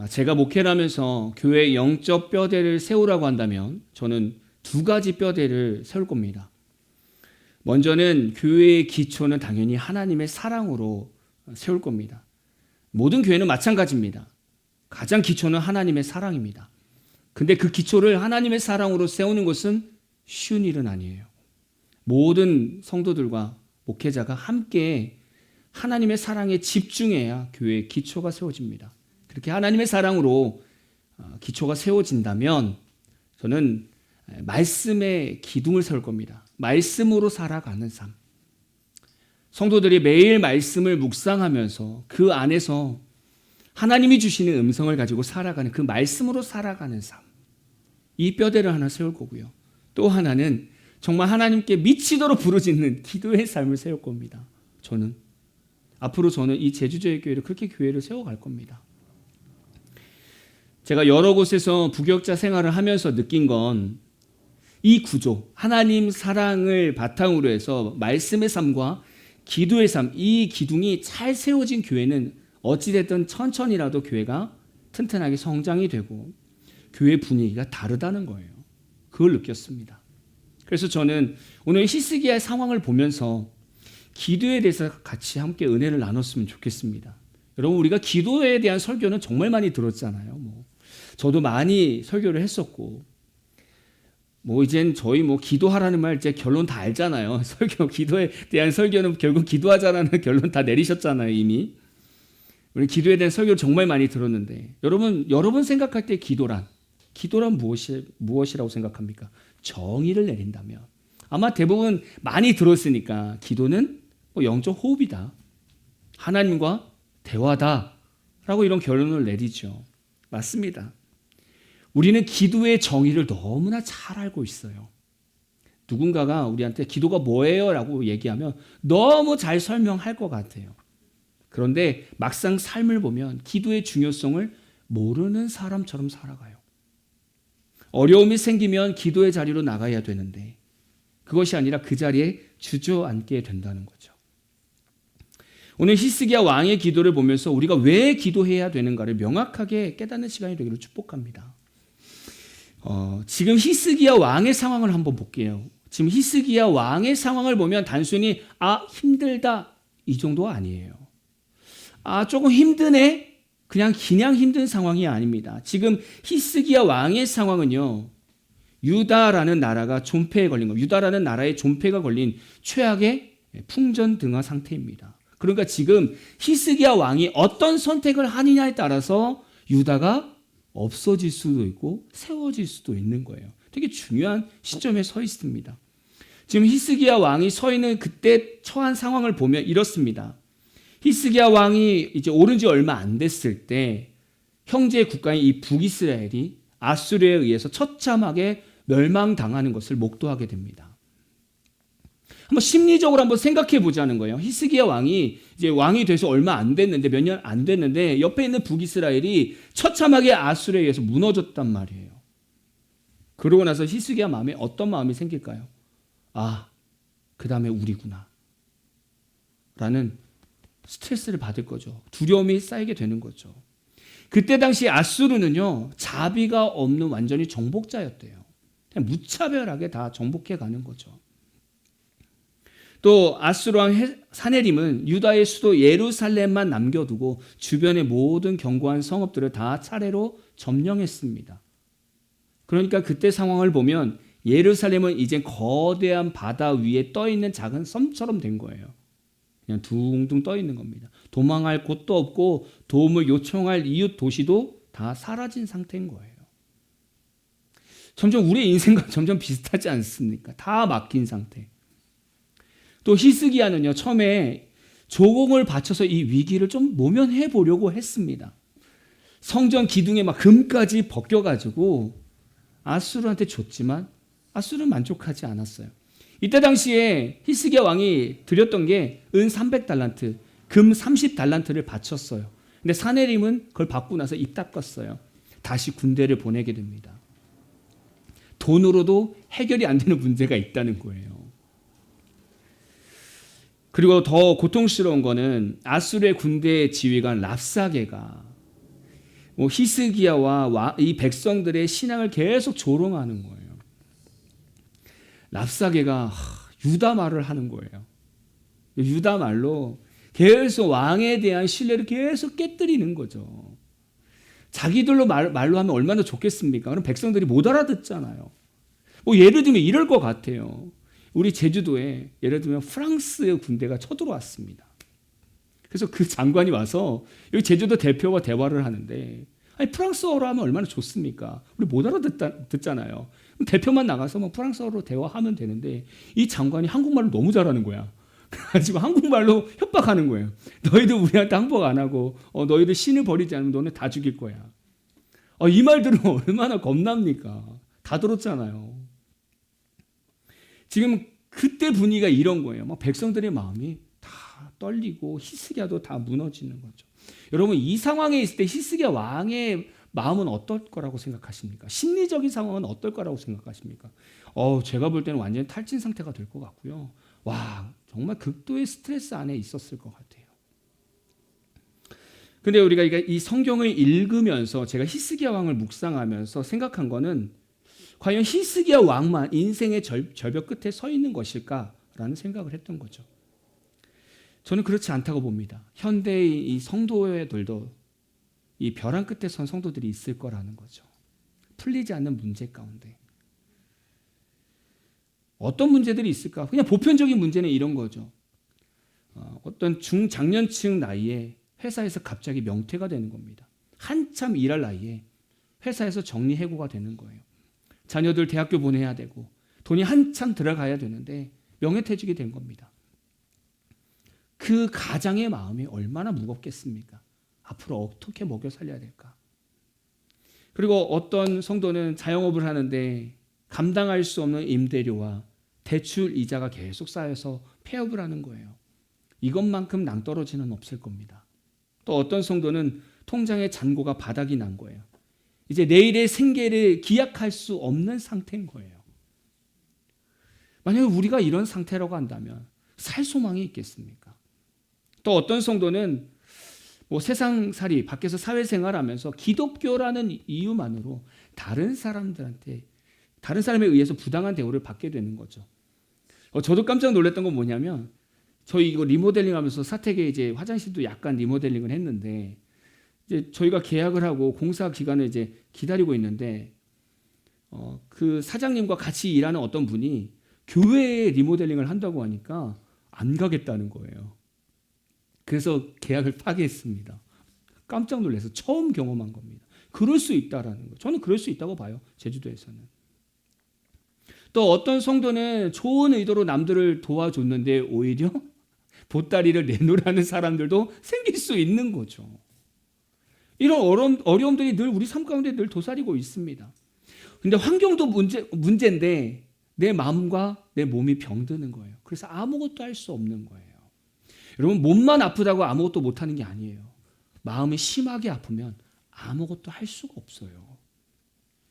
제가 목회를 하면서 교회 영적 뼈대를 세우라고 한다면 저는 두 가지 뼈대를 세울 겁니다. 먼저는 교회의 기초는 당연히 하나님의 사랑으로 세울 겁니다. 모든 교회는 마찬가지입니다. 가장 기초는 하나님의 사랑입니다. 근데 그 기초를 하나님의 사랑으로 세우는 것은 쉬운 일은 아니에요. 모든 성도들과 목회자가 함께 하나님의 사랑에 집중해야 교회의 기초가 세워집니다. 그렇게 하나님의 사랑으로 기초가 세워진다면 저는 말씀의 기둥을 세울 겁니다. 말씀으로 살아가는 삶. 성도들이 매일 말씀을 묵상하면서 그 안에서 하나님이 주시는 음성을 가지고 살아가는 그 말씀으로 살아가는 삶. 이 뼈대를 하나 세울 거고요. 또 하나는 정말 하나님께 미치도록 부르짖는 기도의 삶을 세울 겁니다. 앞으로 저는 이 제주제일교회를 그렇게 교회를 세워갈 겁니다. 제가 여러 곳에서 부교육자 생활을 하면서 느낀 건 이 구조, 하나님 사랑을 바탕으로 해서 말씀의 삶과 기도의 삶, 이 기둥이 잘 세워진 교회는 어찌됐든 천천히라도 교회가 튼튼하게 성장이 되고 교회 분위기가 다르다는 거예요. 그걸 느꼈습니다. 그래서 저는 오늘 히스기야의 상황을 보면서 기도에 대해서 같이 함께 은혜를 나눴으면 좋겠습니다. 여러분, 우리가 기도에 대한 설교는 정말 많이 들었잖아요. 저도 많이 설교를 했었고, 이젠 저희 기도하라는 말 이제 결론 다 알잖아요. 기도에 대한 설교는 결국 기도하자라는 결론 다 내리셨잖아요, 이미. 우리 기도에 대한 설교를 정말 많이 들었는데, 여러분 생각할 때 기도란 무엇이라고 생각합니까? 정의를 내린다면. 아마 대부분 많이 들었으니까 기도는 영적 호흡이다. 하나님과 대화다. 라고 이런 결론을 내리죠. 맞습니다. 우리는 기도의 정의를 너무나 잘 알고 있어요. 누군가가 우리한테 기도가 뭐예요? 라고 얘기하면 너무 잘 설명할 것 같아요. 그런데 막상 삶을 보면 기도의 중요성을 모르는 사람처럼 살아가요. 어려움이 생기면 기도의 자리로 나가야 되는데 그것이 아니라 그 자리에 주저앉게 된다는 거죠. 오늘 히스기야 왕의 기도를 보면서 우리가 왜 기도해야 되는가를 명확하게 깨닫는 시간이 되기를 축복합니다. 지금 히스기야 왕의 상황을 한번 볼게요. 지금 히스기야 왕의 상황을 보면 단순히 힘들다 이 정도 아니에요. 조금 힘드네? 그냥 힘든 상황이 아닙니다. 지금 히스기야 왕의 상황은요, 유다라는 나라가 존폐에 걸린 겁니다. 유다라는 나라의 존폐가 걸린 최악의 풍전등화 상태입니다. 그러니까 지금 히스기야 왕이 어떤 선택을 하느냐에 따라서 유다가 없어질 수도 있고 세워질 수도 있는 거예요. 되게 중요한 시점에 서 있습니다. 지금 히스기야 왕이 서 있는 그때 처한 상황을 보면 이렇습니다. 히스기야 왕이 이제 오른 지 얼마 안 됐을 때 형제 국가인 이 북이스라엘이 아수르에 의해서 처참하게 멸망당하는 것을 목도하게 됩니다. 한번 심리적으로 한번 생각해 보자는 거예요. 히스기야 왕이 이제 왕이 돼서 얼마 안 됐는데, 몇 년 안 됐는데 옆에 있는 북이스라엘이 처참하게 아수르에 의해서 무너졌단 말이에요. 그러고 나서 히스기야 마음에 어떤 마음이 생길까요? 그 다음에 우리구나 라는 스트레스를 받을 거죠. 두려움이 쌓이게 되는 거죠. 그때 당시 아수르는요, 자비가 없는 완전히 정복자였대요. 그냥 무차별하게 다 정복해 가는 거죠. 또 아수르 왕 사네림은 유다의 수도 예루살렘만 남겨두고 주변의 모든 견고한 성읍들을 다 차례로 점령했습니다. 그러니까 그때 상황을 보면 예루살렘은 이제 거대한 바다 위에 떠 있는 작은 섬처럼 된 거예요. 그냥 둥둥 떠 있는 겁니다. 도망할 곳도 없고 도움을 요청할 이웃 도시도 다 사라진 상태인 거예요. 점점 우리의 인생과 점점 비슷하지 않습니까? 다 막힌 상태. 또 히스기야는요, 처음에 조공을 바쳐서 이 위기를 좀 모면해 보려고 했습니다. 성전 기둥에 막 금까지 벗겨가지고 아수르한테 줬지만 아수르는 만족하지 않았어요. 이때 당시에 히스기야 왕이 드렸던 게 은 300달란트, 금 30달란트를 바쳤어요. 근데 사네림은 그걸 받고 나서 입 닦았어요. 다시 군대를 보내게 됩니다. 돈으로도 해결이 안 되는 문제가 있다는 거예요. 그리고 더 고통스러운 거는 아수르의 군대 지휘관 랍사게가 히스기야와 이 백성들의 신앙을 계속 조롱하는 거예요. 랍사게가 유다 말을 하는 거예요. 유다 말로 계속 왕에 대한 신뢰를 계속 깨뜨리는 거죠. 자기들로 말로 하면 얼마나 좋겠습니까? 그럼 백성들이 못 알아듣잖아요. 예를 들면 이럴 것 같아요. 우리 제주도에 예를 들면 프랑스 군대가 쳐들어왔습니다. 그래서 그 장관이 와서 여기 제주도 대표와 대화를 하는데, 아니 프랑스어로 하면 얼마나 좋습니까? 우리 못 알아듣잖아요. 그럼 대표만 나가서 프랑스어로 대화하면 되는데 이 장관이 한국말을 너무 잘하는 거야. 그래가지고 한국말로 협박하는 거예요. 너희들 우리한테 항복 안 하고 너희들 신을 버리지 않으면 너네 다 죽일 거야. 이 말 들으면 얼마나 겁납니까? 다 들었잖아요. 지금 그때 분위기가 이런 거예요. 백성들의 마음이 다 떨리고 히스기야도 다 무너지는 거죠. 여러분, 이 상황에 있을 때 히스기야 왕의 마음은 어떨 거라고 생각하십니까? 심리적인 상황은 어떨 거라고 생각하십니까? 제가 볼 때는 완전히 탈진 상태가 될 것 같고요. 와, 정말 극도의 스트레스 안에 있었을 것 같아요. 근데 우리가 이 성경을 읽으면서 제가 히스기야 왕을 묵상하면서 생각한 거는, 과연 히스기야 왕만 인생의 절벽 끝에 서 있는 것일까라는 생각을 했던 거죠. 저는 그렇지 않다고 봅니다. 현대의 이 성도들도 이 벼랑 끝에 선 성도들이 있을 거라는 거죠. 풀리지 않는 문제 가운데. 어떤 문제들이 있을까? 그냥 보편적인 문제는 이런 거죠. 어떤 중장년층 나이에 회사에서 갑자기 명퇴가 되는 겁니다. 한참 일할 나이에 회사에서 정리해고가 되는 거예요. 자녀들 대학교 보내야 되고 돈이 한참 들어가야 되는데 명예퇴직이 된 겁니다. 그 가장의 마음이 얼마나 무겁겠습니까? 앞으로 어떻게 먹여 살려야 될까? 그리고 어떤 성도는 자영업을 하는데 감당할 수 없는 임대료와 대출 이자가 계속 쌓여서 폐업을 하는 거예요. 이것만큼 낭떠러지는 없을 겁니다. 또 어떤 성도는 통장의 잔고가 바닥이 난 거예요. 이제 내일의 생계를 기약할 수 없는 상태인 거예요. 만약에 우리가 이런 상태라고 한다면 살 소망이 있겠습니까? 또 어떤 성도는 세상살이, 밖에서 사회생활하면서 기독교라는 이유만으로 다른 사람에 의해서 부당한 대우를 받게 되는 거죠. 저도 깜짝 놀랐던 건 뭐냐면, 저희 이거 리모델링 하면서 사택에 이제 화장실도 약간 리모델링을 했는데, 이제 저희가 계약을 하고 공사 기간을 이제 기다리고 있는데, 그 사장님과 같이 일하는 어떤 분이 교회에 리모델링을 한다고 하니까 안 가겠다는 거예요. 그래서 계약을 파기했습니다. 깜짝 놀라서 처음 경험한 겁니다. 그럴 수 있다라는 거. 저는 그럴 수 있다고 봐요. 제주도에서는. 또 어떤 성도는 좋은 의도로 남들을 도와줬는데 오히려 보따리를 내놓으라는 사람들도 생길 수 있는 거죠. 이런 어려움들이 늘 우리 삶 가운데 늘 도사리고 있습니다. 근데 환경도 문제인데 내 마음과 내 몸이 병드는 거예요. 그래서 아무것도 할 수 없는 거예요. 여러분, 몸만 아프다고 아무것도 못하는 게 아니에요. 마음이 심하게 아프면 아무것도 할 수가 없어요.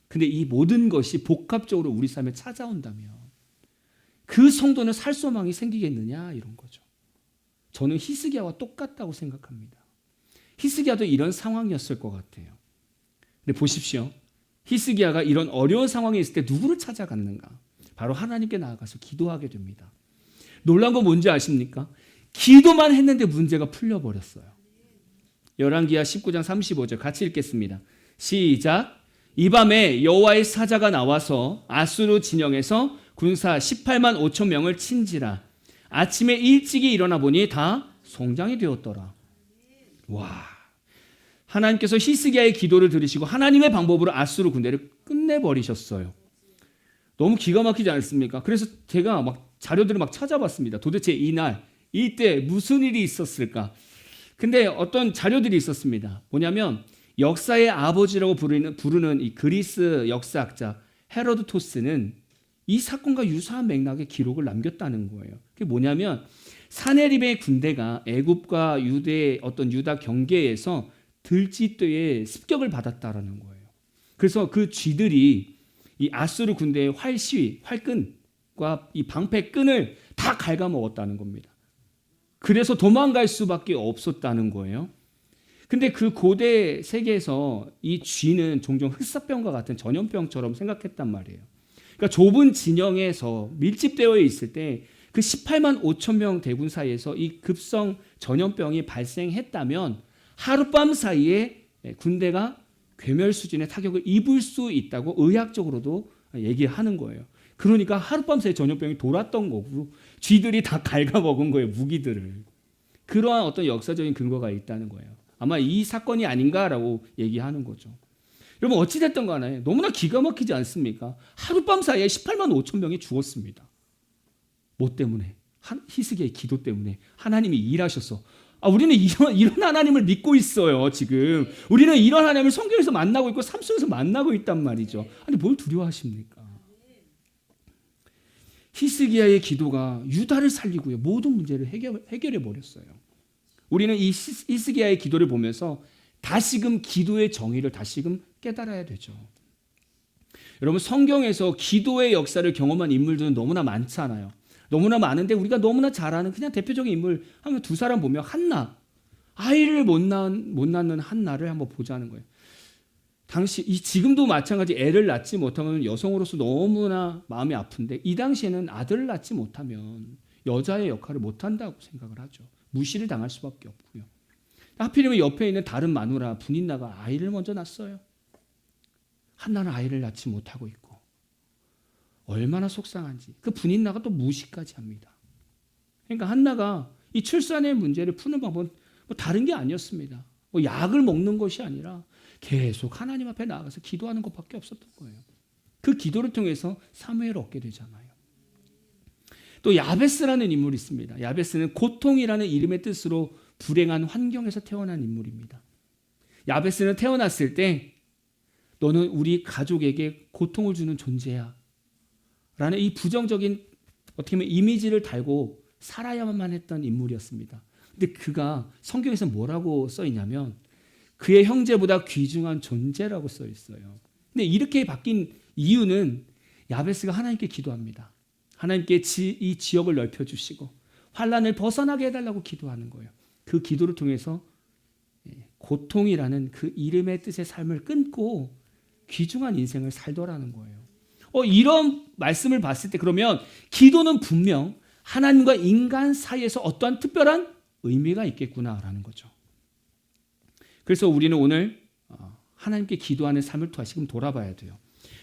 근데 이 모든 것이 복합적으로 우리 삶에 찾아온다면 그 성도는 살 소망이 생기겠느냐, 이런 거죠. 저는 히스기야와 똑같다고 생각합니다. 히스기야도 이런 상황이었을 것 같아요. 근데 보십시오. 히스기야가 이런 어려운 상황에 있을 때 누구를 찾아갔는가? 바로 하나님께 나아가서 기도하게 됩니다. 놀라운 건 뭔지 아십니까? 기도만 했는데 문제가 풀려버렸어요. 열왕기하 19장 35절 같이 읽겠습니다. 시작. 이 밤에 여호와의 사자가 나와서 아수르 진영에서 군사 18만 5천 명을 친지라. 아침에 일찍이 일어나 보니 다 송장이 되었더라. 와, 하나님께서 히스기야의 기도를 들으시고 하나님의 방법으로 아수르 군대를 끝내버리셨어요. 너무 기가 막히지 않습니까? 그래서 제가 자료들을 찾아봤습니다. 도대체 이때 무슨 일이 있었을까? 근데 어떤 자료들이 있었습니다. 뭐냐면 역사의 아버지라고 부르는 이 그리스 역사학자 헤로도토스는 이 사건과 유사한 맥락의 기록을 남겼다는 거예요. 그게 뭐냐면 사네립의 군대가 애굽과 유대의 어떤 유다 경계에서 들쥐떼에 습격을 받았다라는 거예요. 그래서 그 쥐들이 이 아수르 군대의 활끈과 이 방패끈을 다 갉아먹었다는 겁니다. 그래서 도망갈 수밖에 없었다는 거예요. 근데 그 고대 세계에서 이 쥐는 종종 흑사병과 같은 전염병처럼 생각했단 말이에요. 그러니까 좁은 진영에서 밀집되어 있을 때 그 18만 5천 명 대군 사이에서 이 급성 전염병이 발생했다면 하룻밤 사이에 군대가 괴멸 수준의 타격을 입을 수 있다고 의학적으로도 얘기하는 거예요. 그러니까 하룻밤 사이에 전염병이 돌았던 거고 쥐들이 다 갉아먹은 거예요, 무기들을. 그러한 어떤 역사적인 근거가 있다는 거예요. 아마 이 사건이 아닌가라고 얘기하는 거죠. 여러분 어찌됐든 간에 너무나 기가 막히지 않습니까? 하룻밤 사이에 18만 5천 명이 죽었습니다. 뭐 때문에? 히스기야의 기도 때문에. 하나님이 일하셔서. 우리는 이런 하나님을 믿고 있어요, 지금. 우리는 이런 하나님을 성경에서 만나고 있고 삶 속에서 만나고 있단 말이죠. 아니 뭘 두려워하십니까? 히스기야의 기도가 유다를 살리고요. 모든 문제를 해결해 버렸어요. 우리는 이 히스기야의 기도를 보면서 다시금 기도의 정의를 다시금 깨달아야 되죠. 여러분 성경에서 기도의 역사를 경험한 인물들은 너무나 많잖아요. 너무나 많은데 우리가 너무나 잘 아는 그냥 대표적인 인물 하면 두 사람 보면 한나, 아이를 못 낳는 한나를 한번 보자는 거예요. 지금도 마찬가지 애를 낳지 못하면 여성으로서 너무나 마음이 아픈데 이 당시에는 아들을 낳지 못하면 여자의 역할을 못한다고 생각을 하죠. 무시를 당할 수밖에 없고요. 하필이면 옆에 있는 다른 마누라 분인나가 아이를 먼저 낳았어요. 한나는 아이를 낳지 못하고 있고 얼마나 속상한지 그 분인나가 또 무시까지 합니다. 그러니까 한나가 이 출산의 문제를 푸는 방법은 다른 게 아니었습니다. 약을 먹는 것이 아니라 계속 하나님 앞에 나아가서 기도하는 것밖에 없었던 거예요. 그 기도를 통해서 사무엘을 얻게 되잖아요. 또 야베스라는 인물이 있습니다. 야베스는 고통이라는 이름의 뜻으로 불행한 환경에서 태어난 인물입니다. 야베스는 태어났을 때 너는 우리 가족에게 고통을 주는 존재야 라는 이 부정적인 어떻게 보면 이미지를 달고 살아야만 했던 인물이었습니다. 근데 그가 성경에서 뭐라고 써 있냐면 그의 형제보다 귀중한 존재라고 써 있어요. 근데 이렇게 바뀐 이유는 야베스가 하나님께 기도합니다. 하나님께 이 지역을 넓혀주시고 환란을 벗어나게 해달라고 기도하는 거예요. 그 기도를 통해서 고통이라는 그 이름의 뜻의 삶을 끊고 귀중한 인생을 살더라는 거예요. 이런 말씀을 봤을 때 그러면 기도는 분명 하나님과 인간 사이에서 어떠한 특별한 의미가 있겠구나라는 거죠. 그래서 우리는 오늘 하나님께 기도하는 삶을 다시금 돌아봐야 돼요.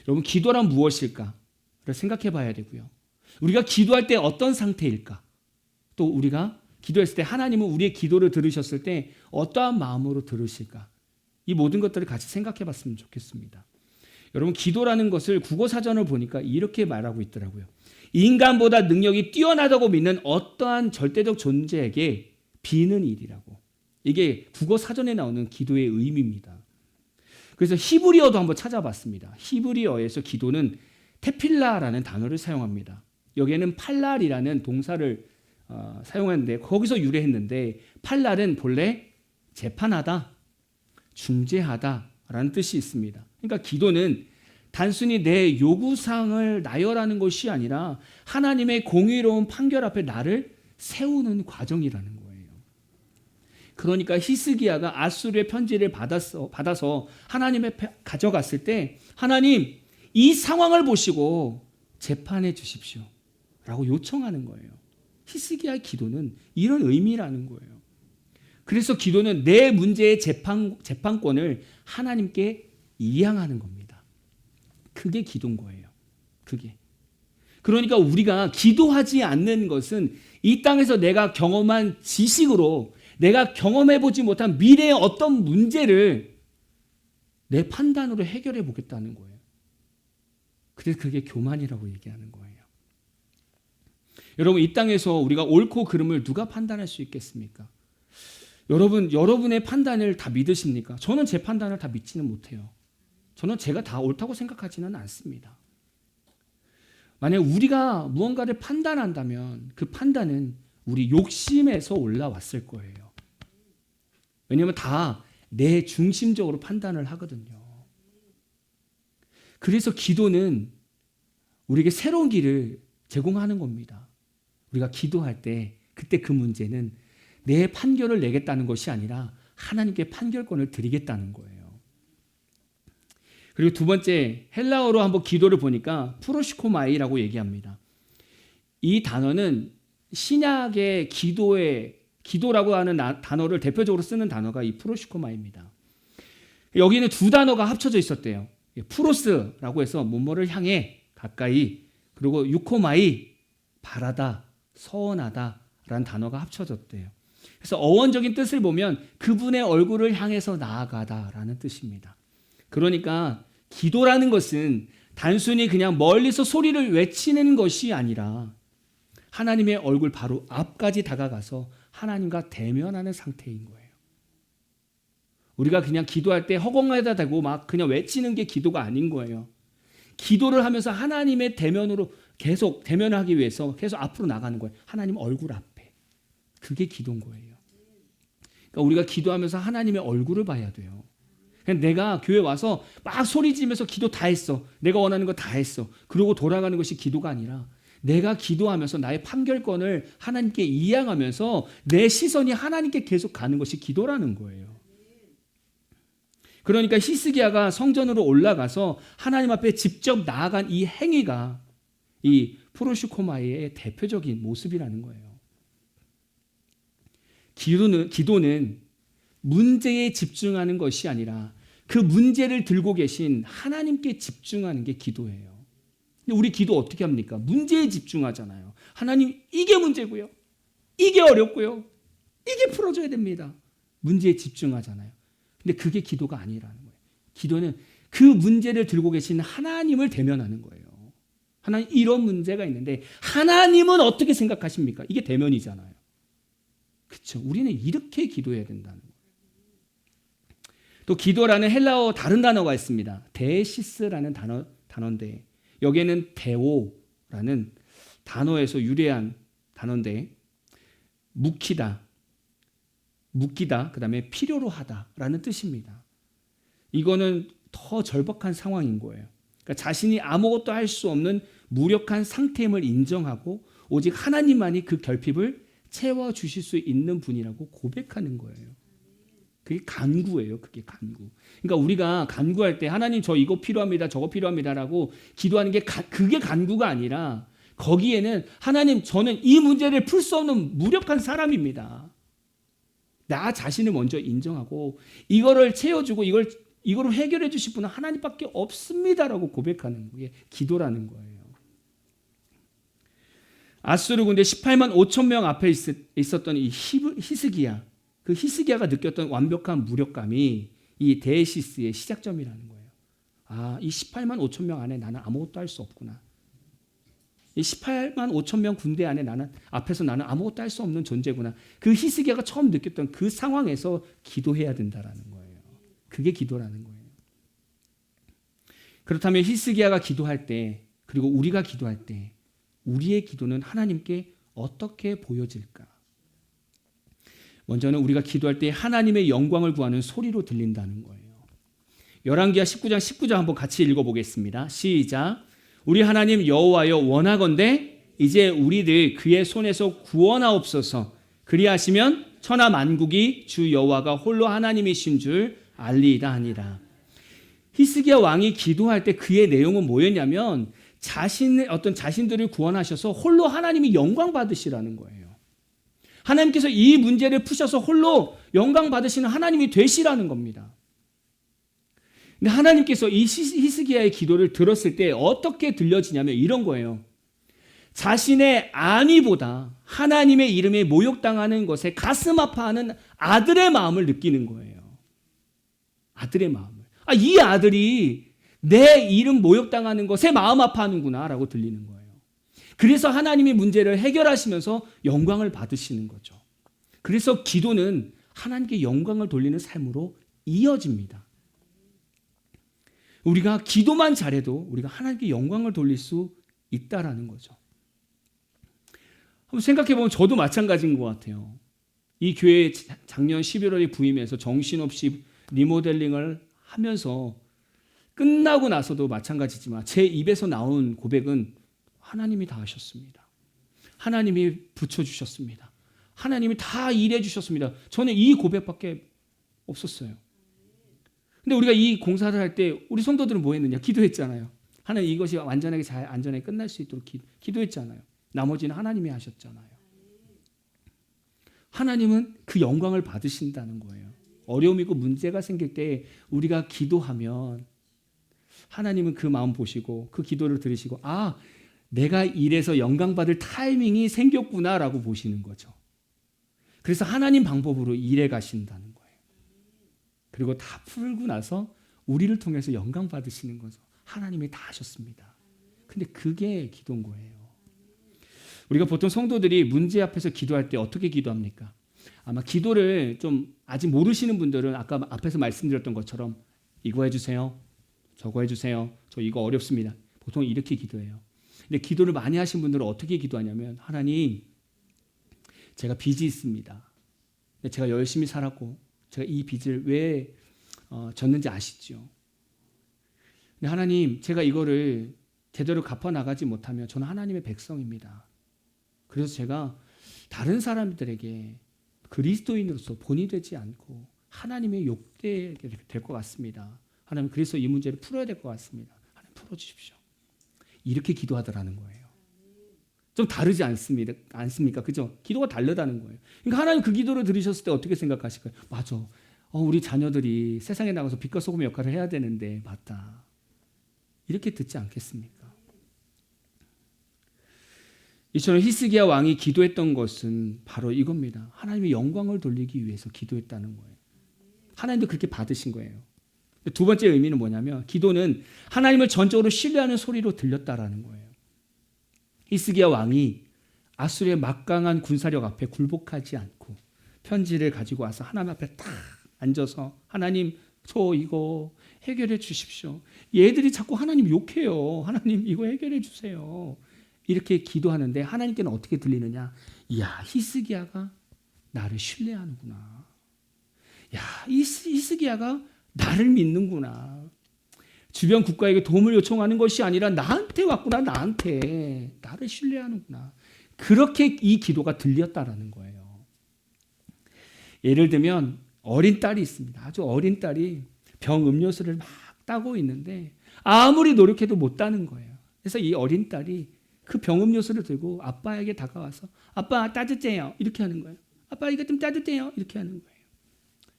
여러분 기도란 무엇일까를 생각해 봐야 되고요. 우리가 기도할 때 어떤 상태일까? 또 우리가 기도했을 때 하나님은 우리의 기도를 들으셨을 때 어떠한 마음으로 들으실까? 이 모든 것들을 같이 생각해 봤으면 좋겠습니다. 여러분 기도라는 것을 국어사전을 보니까 이렇게 말하고 있더라고요. 인간보다 능력이 뛰어나다고 믿는 어떠한 절대적 존재에게 비는 일이라고. 이게 국어사전에 나오는 기도의 의미입니다. 그래서 히브리어도 한번 찾아봤습니다. 히브리어에서 기도는 테필라라는 단어를 사용합니다. 여기에는 팔랄이라는 동사를 사용했는데 거기서 유래했는데 팔랄은 본래 재판하다, 중재하다라는 뜻이 있습니다. 그러니까 기도는 단순히 내 요구사항을 나열하는 것이 아니라 하나님의 공의로운 판결 앞에 나를 세우는 과정이라는 거예요. 그러니까 히스기야가 아수르의 편지를 받아서 하나님 앞에 가져갔을 때 하나님 이 상황을 보시고 재판해 주십시오 라고 요청하는 거예요. 히스기야의 기도는 이런 의미라는 거예요. 그래서 기도는 내 문제의 재판권을 하나님께 이양하는 겁니다. 그게 기도인 거예요. 그게. 그러니까 우리가 기도하지 않는 것은 이 땅에서 내가 경험한 지식으로 내가 경험해보지 못한 미래의 어떤 문제를 내 판단으로 해결해 보겠다는 거예요. 그래서 그게 교만이라고 얘기하는 거예요. 여러분 이 땅에서 우리가 옳고 그름을 누가 판단할 수 있겠습니까? 여러분의 판단을 다 믿으십니까? 저는 제 판단을 다 믿지는 못해요. 저는 제가 다 옳다고 생각하지는 않습니다. 만약 우리가 무언가를 판단한다면 그 판단은 우리 욕심에서 올라왔을 거예요. 왜냐하면 다 내 중심적으로 판단을 하거든요. 그래서 기도는 우리에게 새로운 길을 제공하는 겁니다. 우리가 기도할 때 그때 그 문제는 내 판결을 내겠다는 것이 아니라 하나님께 판결권을 드리겠다는 거예요. 그리고 두 번째, 헬라어로 한번 기도를 보니까 프로시코마이라고 얘기합니다. 이 단어는 신약의 기도라고 하는 단어를 대표적으로 쓰는 단어가 이 프로시코마입니다. 여기는 두 단어가 합쳐져 있었대요. 프로스라고 해서 뭐뭐를 향해 가까이, 그리고 유코마이, 바라다, 서원하다 라는 단어가 합쳐졌대요. 그래서 어원적인 뜻을 보면 그분의 얼굴을 향해서 나아가다 라는 뜻입니다. 그러니까 기도라는 것은 단순히 그냥 멀리서 소리를 외치는 것이 아니라 하나님의 얼굴 바로 앞까지 다가가서 하나님과 대면하는 상태인 거예요. 우리가 그냥 기도할 때 허공에다 대고 막 그냥 외치는 게 기도가 아닌 거예요. 기도를 하면서 하나님의 대면으로 계속 대면하기 위해서 계속 앞으로 나가는 거예요. 하나님 얼굴 앞에. 그게 기도인 거예요. 그러니까 우리가 기도하면서 하나님의 얼굴을 봐야 돼요. 그냥 내가 교회 와서 막 소리 지르면서 기도 다 했어. 내가 원하는 거 다 했어. 그러고 돌아가는 것이 기도가 아니라 내가 기도하면서 나의 판결권을 하나님께 이양하면서 내 시선이 하나님께 계속 가는 것이 기도라는 거예요. 그러니까 히스기야가 성전으로 올라가서 하나님 앞에 직접 나아간 이 행위가 이 프로시코마이의 대표적인 모습이라는 거예요. 기도는 문제에 집중하는 것이 아니라 그 문제를 들고 계신 하나님께 집중하는 게 기도예요. 근데 우리 기도 어떻게 합니까? 문제에 집중하잖아요. 하나님, 이게 문제고요. 이게 어렵고요. 이게 풀어줘야 됩니다. 문제에 집중하잖아요. 근데 그게 기도가 아니라는 거예요. 기도는 그 문제를 들고 계신 하나님을 대면하는 거예요. 하나님, 이런 문제가 있는데 하나님은 어떻게 생각하십니까? 이게 대면이잖아요. 그렇죠? 우리는 이렇게 기도해야 된다는 거예요. 또 기도라는 헬라어 다른 단어가 있습니다. 데시스라는 단어인데 여기에는 데오라는 단어에서 유래한 단어인데 묵히다, 그다음에 필요로 하다라는 뜻입니다. 이거는 더 절박한 상황인 거예요. 그러니까 자신이 아무것도 할 수 없는 무력한 상태임을 인정하고 오직 하나님만이 그 결핍을 채워주실 수 있는 분이라고 고백하는 거예요. 그게 간구예요. 그게 간구. 그러니까 우리가 간구할 때 하나님 저 이거 필요합니다. 저거 필요합니다라고 기도하는 게 그게 간구가 아니라 거기에는 하나님 저는 이 문제를 풀 수 없는 무력한 사람입니다. 나 자신을 먼저 인정하고 이거를 채워주고 이거를 해결해 주실 분은 하나님밖에 없습니다라고 고백하는 게 기도라는 거예요. 아수르 군대 18만 5천 명 앞에 있었던 이 히스기야, 그 히스기야가 느꼈던 완벽한 무력감이 이 데시스의 시작점이라는 거예요. 아, 이 18만 5천 명 안에 나는 아무것도 할 수 없구나. 이 18만 5천 명 군대 안에 앞에서 나는 아무것도 할 수 없는 존재구나. 그 히스기야가 처음 느꼈던 그 상황에서 기도해야 된다라는 거예요. 그게 기도라는 거예요. 그렇다면 히스기야가 기도할 때, 그리고 우리가 기도할 때 우리의 기도는 하나님께 어떻게 보여질까? 먼저는 우리가 기도할 때 하나님의 영광을 구하는 소리로 들린다는 거예요. 열왕기하 19장 19절 한번 같이 읽어보겠습니다. 시작. 우리 하나님 여호와여 원하건대 이제 우리들 그의 손에서 구원하옵소서. 그리하시면 천하 만국이 주 여호와가 홀로 하나님이신 줄 알리이다 하니라. 히스기야 왕이 기도할 때 그의 내용은 뭐였냐면 자신들을 구원하셔서 홀로 하나님이 영광 받으시라는 거예요. 하나님께서 이 문제를 푸셔서 홀로 영광 받으시는 하나님이 되시라는 겁니다. 근데 하나님께서 이 히스기야의 기도를 들었을 때 어떻게 들려지냐면 이런 거예요. 자신의 안위보다 하나님의 이름에 모욕당하는 것에 가슴 아파하는 아들의 마음을 느끼는 거예요. 아들의 마음을. 이 아들이 내 이름 모욕당하는 것에 마음 아파하는구나 라고 들리는 거예요. 그래서 하나님이 문제를 해결하시면서 영광을 받으시는 거죠. 그래서 기도는 하나님께 영광을 돌리는 삶으로 이어집니다. 우리가 기도만 잘해도 우리가 하나님께 영광을 돌릴 수 있다라는 거죠. 한번 생각해보면 저도 마찬가지인 것 같아요. 이 교회에 작년 11월에 부임해서 정신없이 리모델링을 하면서 끝나고 나서도 마찬가지지만 제 입에서 나온 고백은 하나님이 다 하셨습니다. 하나님이 붙여주셨습니다. 하나님이 다 일해 주셨습니다. 저는 이 고백밖에 없었어요. 근데 우리가 이 공사를 할 때 우리 성도들은 뭐 했느냐? 기도했잖아요. 하나님 이것이 완전하게 잘 안전하게 끝날 수 있도록 기도했잖아요. 나머지는 하나님이 하셨잖아요. 하나님은 그 영광을 받으신다는 거예요. 어려움이고 문제가 생길 때 우리가 기도하면 하나님은 그 마음 보시고 그 기도를 들으시고 아, 내가 이래서 영광 받을 타이밍이 생겼구나라고 보시는 거죠. 그래서 하나님 방법으로 일해 가신다는 거예요. 그리고 다 풀고 나서 우리를 통해서 영광 받으시는 거죠. 하나님이 다 하셨습니다. 근데 그게 기도인 거예요. 우리가 보통 성도들이 문제 앞에서 기도할 때 어떻게 기도합니까? 아마 기도를 좀 아직 모르시는 분들은 아까 앞에서 말씀드렸던 것처럼 이거 해주세요. 저거 해주세요. 저 이거 어렵습니다. 보통 이렇게 기도해요. 근데 기도를 많이 하신 분들은 어떻게 기도하냐면 하나님 제가 빚이 있습니다. 제가 열심히 살았고 제가 이 빚을 왜 졌는지 아시죠? 근데 하나님 제가 이거를 제대로 갚아나가지 못하면 저는 하나님의 백성입니다. 그래서 제가 다른 사람들에게 그리스도인으로서 본이 되지 않고 하나님의 욕되게 될 것 같습니다. 하나님 그래서 이 문제를 풀어야 될 것 같습니다. 하나님 풀어주십시오. 이렇게 기도하더라는 거예요. 좀 다르지 않습니까? 그죠? 기도가 다르다는 거예요. 그러니까 하나님 그 기도를 들으셨을 때 어떻게 생각하실까요? 맞아. 우리 자녀들이 세상에 나가서 빛과 소금의 역할을 해야 되는데 맞다. 이렇게 듣지 않겠습니까? 이처럼 히스기야 왕이 기도했던 것은 바로 이겁니다. 하나님의 영광을 돌리기 위해서 기도했다는 거예요. 하나님도 그렇게 받으신 거예요. 두 번째 의미는 뭐냐면 기도는 하나님을 전적으로 신뢰하는 소리로 들렸다라는 거예요. 히스기야 왕이 아수르의 막강한 군사력 앞에 굴복하지 않고 편지를 가지고 와서 하나님 앞에 딱 앉아서 하나님 저 이거 해결해 주십시오. 얘들이 자꾸 하나님 욕해요. 하나님 이거 해결해 주세요. 이렇게 기도하는데 하나님께는 어떻게 들리느냐? 이야, 히스기야가 나를 신뢰하는구나. 야, 히스기야가 나를 믿는구나. 주변 국가에게 도움을 요청하는 것이 아니라 나한테 왔구나. 나한테. 나를 신뢰하는구나. 그렇게 이 기도가 들렸다라는 거예요. 예를 들면 어린 딸이 있습니다. 아주 어린 딸이 병 음료수를 막 따고 있는데 아무리 노력해도 못 따는 거예요. 그래서 이 어린 딸이 그 병 음료수를 들고 아빠에게 다가와서 아빠 따뜻해요. 이렇게 하는 거예요. 아빠 이거 좀 따뜻해요. 이렇게 하는 거예요.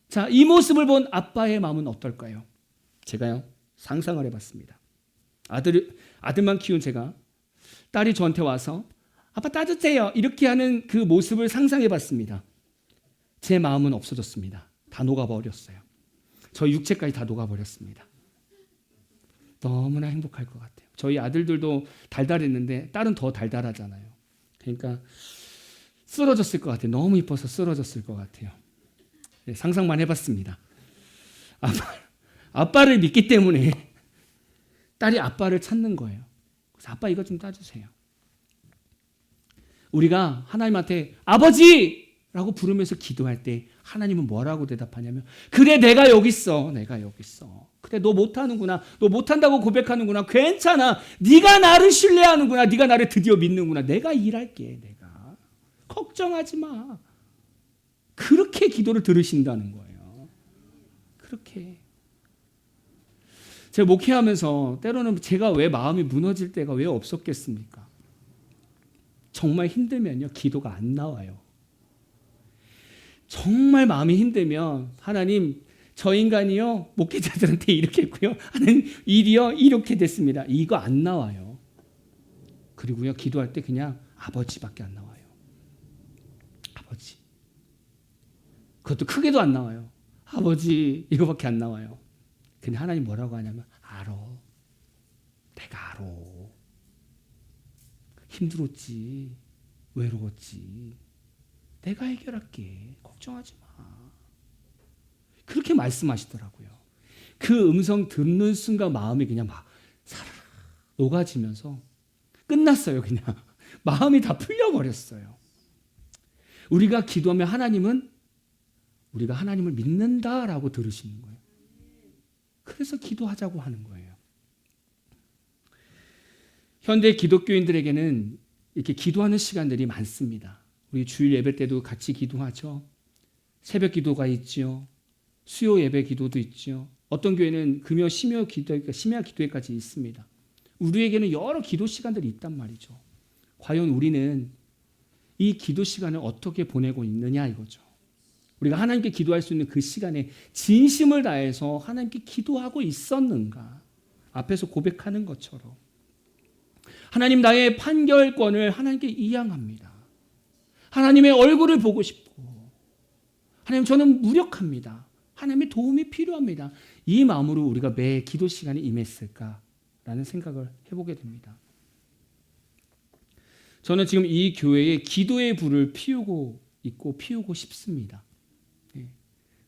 자, 이 모습을 본 아빠의 마음은 어떨까요? 제가요 상상을 해봤습니다. 아들만 키운 제가 딸이 저한테 와서 아빠 따뜻해요. 이렇게 하는 그 모습을 상상해봤습니다. 제 마음은 없어졌습니다. 다 녹아버렸어요. 저 육체까지 다 녹아버렸습니다. 너무나 행복할 것 같아요. 저희 아들들도 달달했는데 딸은 더 달달하잖아요. 그러니까 쓰러졌을 것 같아요. 너무 이뻐서 쓰러졌을 것 같아요. 네, 상상만 해봤습니다. 아빠를 믿기 때문에 딸이 아빠를 찾는 거예요. 그래서 아빠 이거 좀 따주세요. 우리가 하나님한테 아버지라고 부르면서 기도할 때 하나님은 뭐라고 대답하냐면 그래 내가 여기 있어. 내가 여기 있어. 그래 너 못하는구나. 너 못한다고 고백하는구나. 괜찮아. 네가 나를 신뢰하는구나. 네가 나를 드디어 믿는구나. 내가 일할게. 내가. 걱정하지 마. 그렇게 기도를 들으신다는 거예요. 그렇게. 제가 목회하면서 때로는 제가 왜 마음이 무너질 때가 왜 없었겠습니까? 정말 힘들면요. 기도가 안 나와요. 정말 마음이 힘들면 하나님 저 인간이요. 목회자들한테 이렇게 했고요. 하는 일이요. 이렇게 됐습니다. 이거 안 나와요. 그리고요. 기도할 때 그냥 아버지밖에 안 나와요. 아버지. 그것도 크게도 안 나와요. 아버지 이거밖에 안 나와요. 근데 하나님 뭐라고 하냐면 알아. 내가 알아. 힘들었지. 외로웠지. 내가 해결할게. 걱정하지 마. 그렇게 말씀하시더라고요. 그 음성 듣는 순간 마음이 그냥 막 사르르 녹아지면서 끝났어요. 그냥 마음이 다 풀려버렸어요. 우리가 기도하면 하나님은 우리가 하나님을 믿는다라고 들으시는 거예요. 그래서 기도하자고 하는 거예요. 현대 기독교인들에게는 이렇게 기도하는 시간들이 많습니다. 우리 주일 예배 때도 같이 기도하죠. 새벽 기도가 있지요. 수요 예배 기도도 있죠. 어떤 교회는 금요 심야 기도회까지 있습니다. 우리에게는 여러 기도 시간들이 있단 말이죠. 과연 우리는 이 기도 시간을 어떻게 보내고 있느냐 이거죠. 우리가 하나님께 기도할 수 있는 그 시간에 진심을 다해서 하나님께 기도하고 있었는가? 앞에서 고백하는 것처럼 하나님, 나의 판결권을 하나님께 이양합니다. 하나님의 얼굴을 보고 싶고, 하나님, 저는 무력합니다. 하나님의 도움이 필요합니다. 이 마음으로 우리가 매 기도 시간에 임했을까라는 생각을 해보게 됩니다. 저는 지금 이 교회에 기도의 불을 피우고 있고 피우고 싶습니다.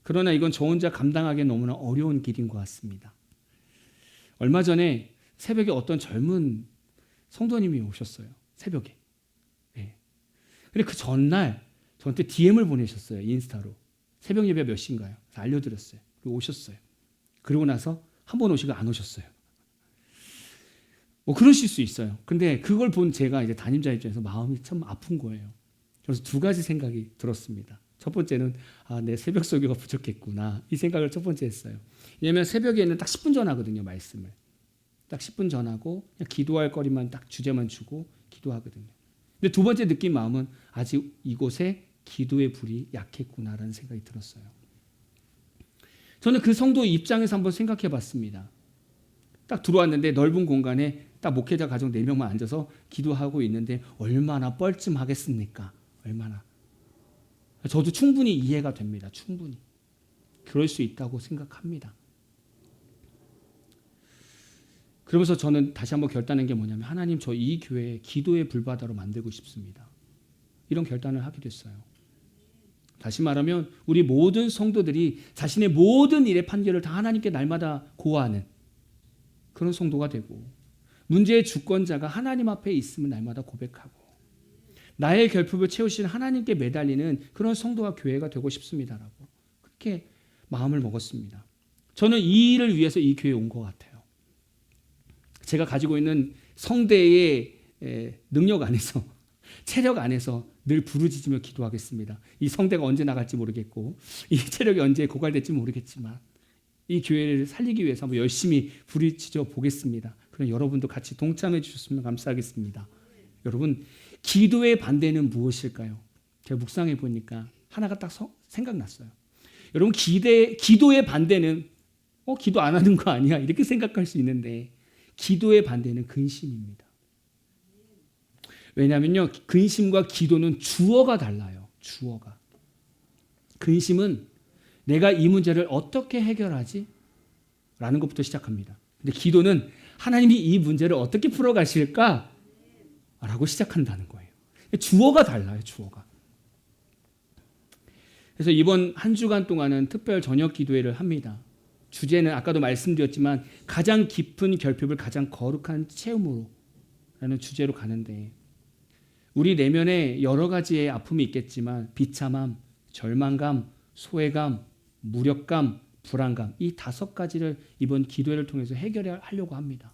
그러나 이건 저 혼자 감당하기 너무나 어려운 길인 것 같습니다. 얼마 전에 새벽에 어떤 젊은 성도님이 오셨어요. 새벽에. 근데 그 전날 저한테 DM을 보내셨어요. 인스타로. 새벽 예배 몇 시인가요? 알려드렸어요. 그리고 오셨어요. 그러고 나서 한 번 오시고 안 오셨어요. 뭐 그러실 수 있어요. 근데 그걸 본 제가 이제 담임자 입장에서 마음이 참 아픈 거예요. 그래서 두 가지 생각이 들었습니다. 첫 번째는 내 새벽 설교가 부족했구나. 이 생각을 첫 번째 했어요. 왜냐하면 새벽에는 딱 10분 전하거든요. 말씀을. 딱 10분 전하고 그냥 기도할 거리만 딱 주제만 주고 기도하거든요. 근데 두 번째 느낀 마음은 아직 이곳에 기도의 불이 약했구나라는 생각이 들었어요. 저는 그 성도 입장에서 한번 생각해 봤습니다. 딱 들어왔는데 넓은 공간에 딱 목회자 가족 4명만 앉아서 기도하고 있는데 얼마나 뻘쭘하겠습니까? 얼마나. 저도 충분히 이해가 됩니다. 충분히. 그럴 수 있다고 생각합니다. 그러면서 저는 다시 한번 결단한 게 뭐냐면 하나님, 저 이 교회 기도의 불바다로 만들고 싶습니다. 이런 결단을 하게 됐어요. 다시 말하면 우리 모든 성도들이 자신의 모든 일의 판결을 다 하나님께 날마다 고하는 그런 성도가 되고, 문제의 주권자가 하나님 앞에 있음을 날마다 고백하고, 나의 결핍을 채우신 하나님께 매달리는 그런 성도와 교회가 되고 싶습니다라고 그렇게 마음을 먹었습니다. 저는 이 일을 위해서 이 교회에 온 것 같아요. 제가 가지고 있는 성대의 능력 안에서, 체력 안에서 늘 부르짖으며 기도하겠습니다. 이 성대가 언제 나갈지 모르겠고 이 체력이 언제 고갈될지 모르겠지만 이 교회를 살리기 위해서 한번 열심히 부르짖어 보겠습니다. 그럼 여러분도 같이 동참해 주셨으면 감사하겠습니다. 여러분, 기도의 반대는 무엇일까요? 제가 묵상해 보니까 하나가 딱 생각났어요. 여러분, 기도의 반대는 기도 안 하는 거 아니야? 이렇게 생각할 수 있는데 기도의 반대는 근심입니다. 왜냐하면요, 근심과 기도는 주어가 달라요. 주어가. 근심은 내가 이 문제를 어떻게 해결하지? 라는 것부터 시작합니다. 근데 기도는 하나님이 이 문제를 어떻게 풀어가실까? 라고 시작한다는 거예요. 주어가 달라요. 주어가. 그래서 이번 한 주간 동안은 특별 저녁 기도회를 합니다. 주제는 아까도 말씀드렸지만 가장 깊은 결핍을 가장 거룩한 체험으로 라는 주제로 가는데, 우리 내면에 여러 가지의 아픔이 있겠지만 비참함, 절망감, 소외감, 무력감, 불안감, 이 5가지를 이번 기도회를 통해서 해결하려고 합니다.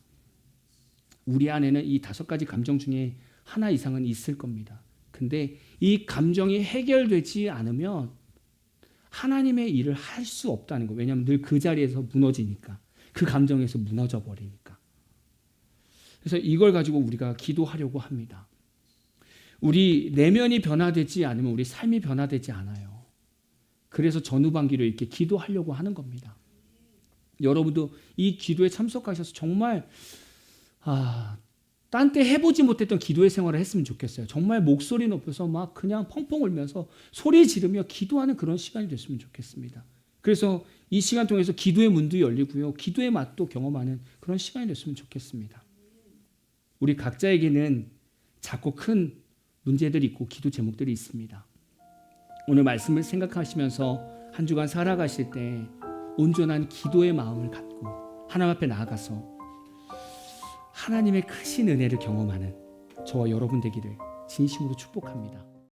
우리 안에는 이 5가지 감정 중에 하나 이상은 있을 겁니다. 근데 이 감정이 해결되지 않으면 하나님의 일을 할 수 없다는 거예요. 왜냐하면 늘 그 자리에서 무너지니까. 그 감정에서 무너져 버리니까. 그래서 이걸 가지고 우리가 기도하려고 합니다. 우리 내면이 변화되지 않으면 우리 삶이 변화되지 않아요. 그래서 전후반기로 이렇게 기도하려고 하는 겁니다. 여러분도 이 기도에 참석하셔서 정말 딴 때 해보지 못했던 기도의 생활을 했으면 좋겠어요. 정말 목소리 높여서 막 그냥 펑펑 울면서 소리 지르며 기도하는 그런 시간이 됐으면 좋겠습니다. 그래서 이 시간 통해서 기도의 문도 열리고요. 기도의 맛도 경험하는 그런 시간이 됐으면 좋겠습니다. 우리 각자에게는 작고 큰 문제들이 있고 기도 제목들이 있습니다. 오늘 말씀을 생각하시면서 한 주간 살아가실 때 온전한 기도의 마음을 갖고 하나님 앞에 나아가서 하나님의 크신 은혜를 경험하는 저와 여러분 되기를 진심으로 축복합니다.